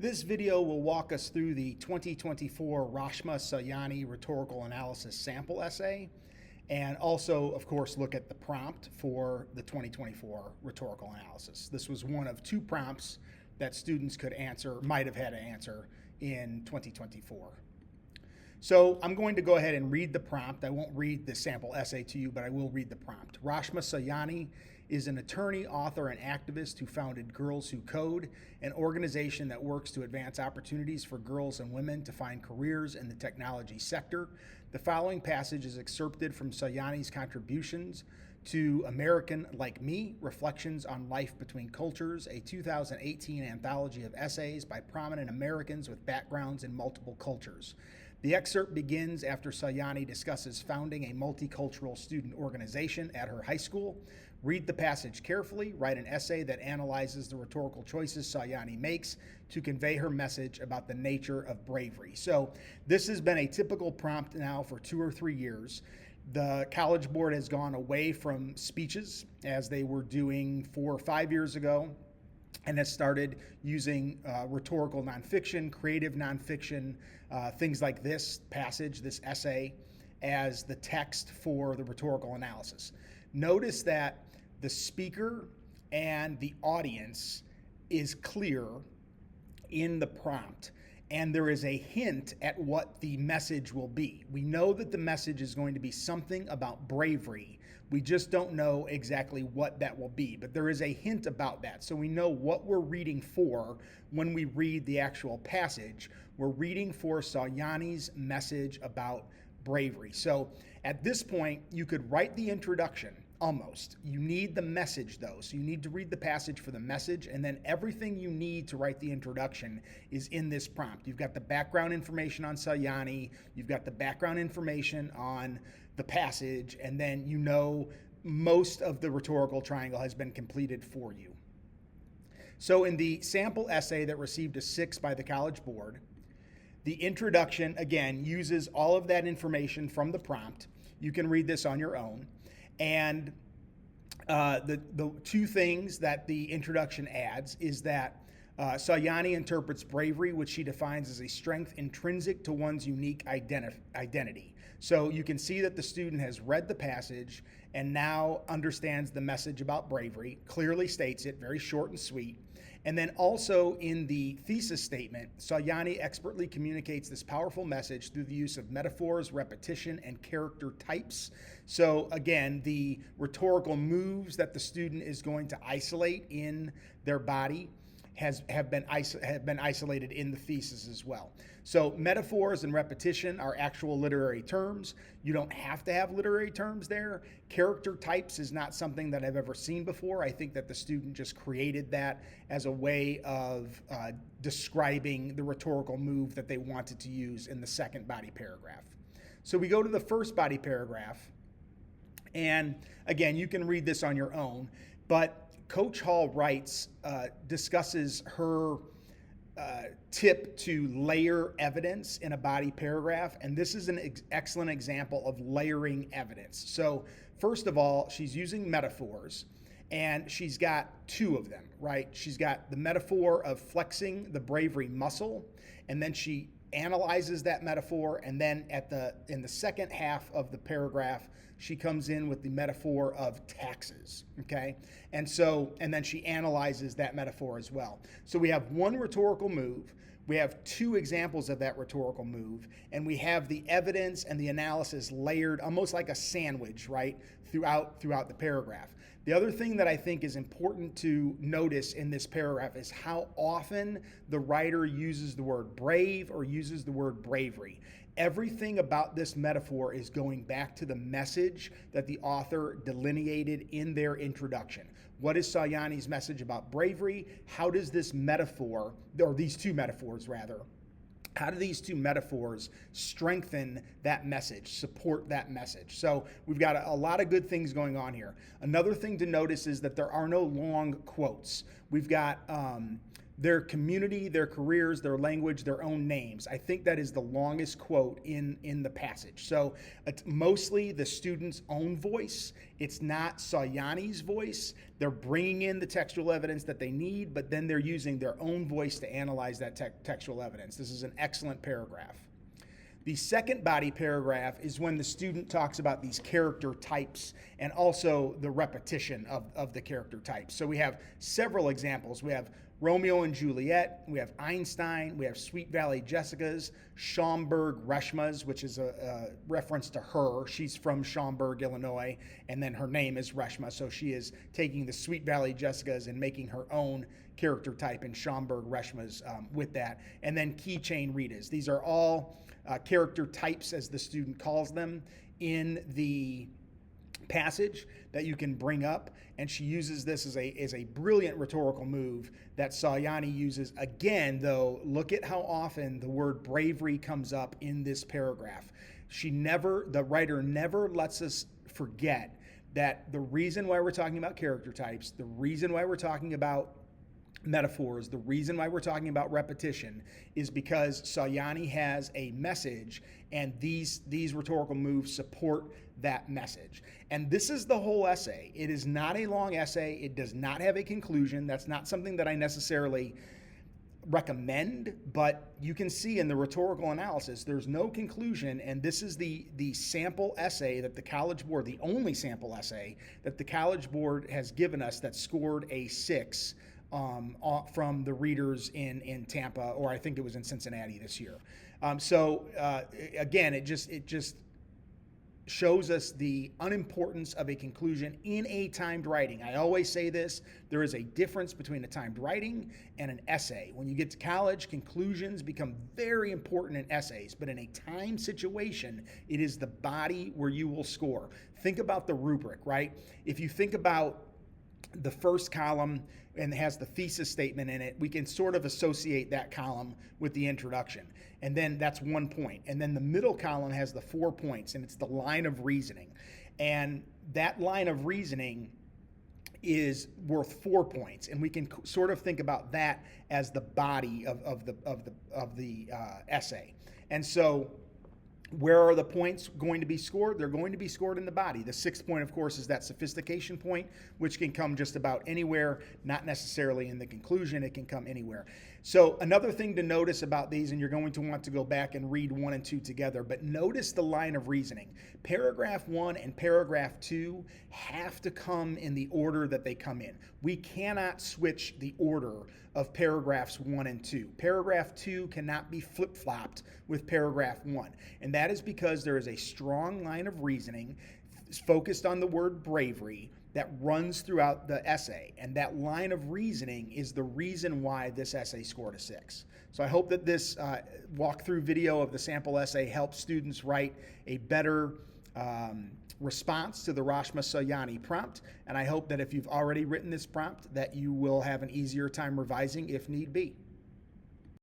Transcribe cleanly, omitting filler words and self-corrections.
This video will walk us through the 2024 Saujani Rhetorical Analysis Sample Essay, and also, of course, look at the prompt for the 2024 Rhetorical Analysis. This was one of two prompts that students could answer, might have had to answer in 2024. So I'm going to go ahead and read the prompt. I won't read the sample essay to you, but I will read the prompt. Saujani is an attorney, author, and activist who founded Girls Who Code, an organization that works to advance opportunities for girls and women to find careers in the technology sector. The following passage is excerpted from Saujani's contributions to American Like Me, Reflections on Life Between Cultures, a 2018 anthology of essays by prominent Americans with backgrounds in multiple cultures. The excerpt begins after Saujani discusses founding a multicultural student organization at her high school. Read the passage carefully, write an essay that analyzes the rhetorical choices Saujani makes to convey her message about the nature of bravery. So this has been a typical prompt now for 2 or 3 years. The College Board has gone away from speeches as they were doing 4 or 5 years ago, and has started using rhetorical nonfiction, creative nonfiction, things like this passage, this essay, as the text for the rhetorical analysis. Notice that the speaker and the audience is clear in the prompt, and there is a hint at what the message will be. We know that the message is going to be something about bravery. We just don't know exactly what that will be, but there is a hint about that. So we know what we're reading for when we read the actual passage. We're reading for Saujani's message about bravery. So at this point, you could write the introduction almost. You need the message though. So you need to read the passage for the message, and then everything you need to write the introduction is in this prompt. You've got the background information on Saujani, you've got the background information on the passage, and then you know most of the rhetorical triangle has been completed for you. So in the sample essay that received a 6 by the College Board, the introduction, again, uses all of that information from the prompt. You can read this on your own. And the two things that the introduction adds is that Saujani interprets bravery, which she defines as a strength intrinsic to one's unique identity. So you can see that the student has read the passage and now understands the message about bravery, clearly states it, very short and sweet. And then also in the thesis statement, Saujani expertly communicates this powerful message through the use of metaphors, repetition, and character types. So again, the rhetorical moves that the student is going to isolate in their body have been isolated in the thesis as well. So metaphors and repetition are actual literary terms. You don't have to have literary terms there. Character types is not something that I've ever seen before. I think that the student just created that as a way of describing the rhetorical move that they wanted to use in the second body paragraph. So we go to the first body paragraph, and again, you can read this on your own, but Coach Hall writes, discusses her tip to layer evidence in a body paragraph, and this is an excellent example of layering evidence. So first of all, she's using metaphors, and she's got 2 of them, right? She's got the metaphor of flexing the bravery muscle, and then she analyzes that metaphor, and then in the second half of the paragraph, she comes in with the metaphor of taxes, okay? And then she analyzes that metaphor as well. So we have one rhetorical move, we have 2 examples of that rhetorical move, and we have the evidence and the analysis layered almost like a sandwich, right, throughout the paragraph. The other thing that I think is important to notice in this paragraph is how often the writer uses the word brave or uses the word bravery. Everything about this metaphor is going back to the message that the author delineated in their introduction. What is Saujani's message about bravery? How does this metaphor, or these 2 metaphors rather, how do these 2 metaphors strengthen that message, support that message? So we've got a lot of good things going on here. Another thing to notice is that there are no long quotes. We've got their community, their careers, their language, their own names. I think that is the longest quote in the passage. So it's mostly the student's own voice. It's not Saujani's voice. They're bringing in the textual evidence that they need, but then they're using their own voice to analyze that textual evidence. This is an excellent paragraph. The second body paragraph is when the student talks about these character types and also the repetition of the character types. So we have several examples. We have Romeo and Juliet, we have Einstein, we have Sweet Valley Jessicas, Schaumburg Reshmas, which is a reference to her. She's from Schaumburg, Illinois, and then her name is Reshma, so she is taking the Sweet Valley Jessicas and making her own character type in Schaumburg Reshmas with that. And then Keychain Ritas. These are all character types, as the student calls them, in the passage that you can bring up, and she uses this as a brilliant rhetorical move that Saujani uses. Again, though, look at how often the word bravery comes up in this paragraph. The writer never lets us forget that the reason why we're talking about character types, the reason why we're talking about metaphors, the reason why we're talking about repetition is because Saujani has a message, and these rhetorical moves support that message. And this is the whole essay. It is not a long essay. It does not have a conclusion. That's not something that I necessarily recommend, but you can see in the rhetorical analysis, there's no conclusion, and this is the sample essay that the College Board, the only sample essay that the College Board has given us that scored a 6 from the readers in Tampa, or I think it was in Cincinnati this year. Again, it just shows us the unimportance of a conclusion in a timed writing. I always say this, there is a difference between a timed writing and an essay. When you get to college, conclusions become very important in essays, but in a timed situation, it is the body where you will score. Think about the rubric, right? If you think about the first column and has the thesis statement in it, we can sort of associate that column with the introduction. And then that's 1 point. And then the middle column has the 4 points, and it's the line of reasoning. And that line of reasoning is worth 4 points. And we can sort of think about that as the body of the essay. And so where are the points going to be scored? They're going to be scored in the body. The 6th point, of course, is that sophistication point, which can come just about anywhere, not necessarily in the conclusion. It can come anywhere. So another thing to notice about these, and you're going to want to go back and read 1 and 2 together, but notice the line of reasoning. Paragraph 1 and paragraph 2 have to come in the order that they come in. We cannot switch the order of paragraphs 1 and 2. Paragraph 2 cannot be flip-flopped with paragraph 1. And that is because there is a strong line of reasoning focused on the word bravery that runs throughout the essay. And that line of reasoning is the reason why this essay scored a 6. So I hope that this walkthrough video of the sample essay helps students write a better response to the Reshma Saujani prompt. And I hope that if you've already written this prompt, that you will have an easier time revising if need be.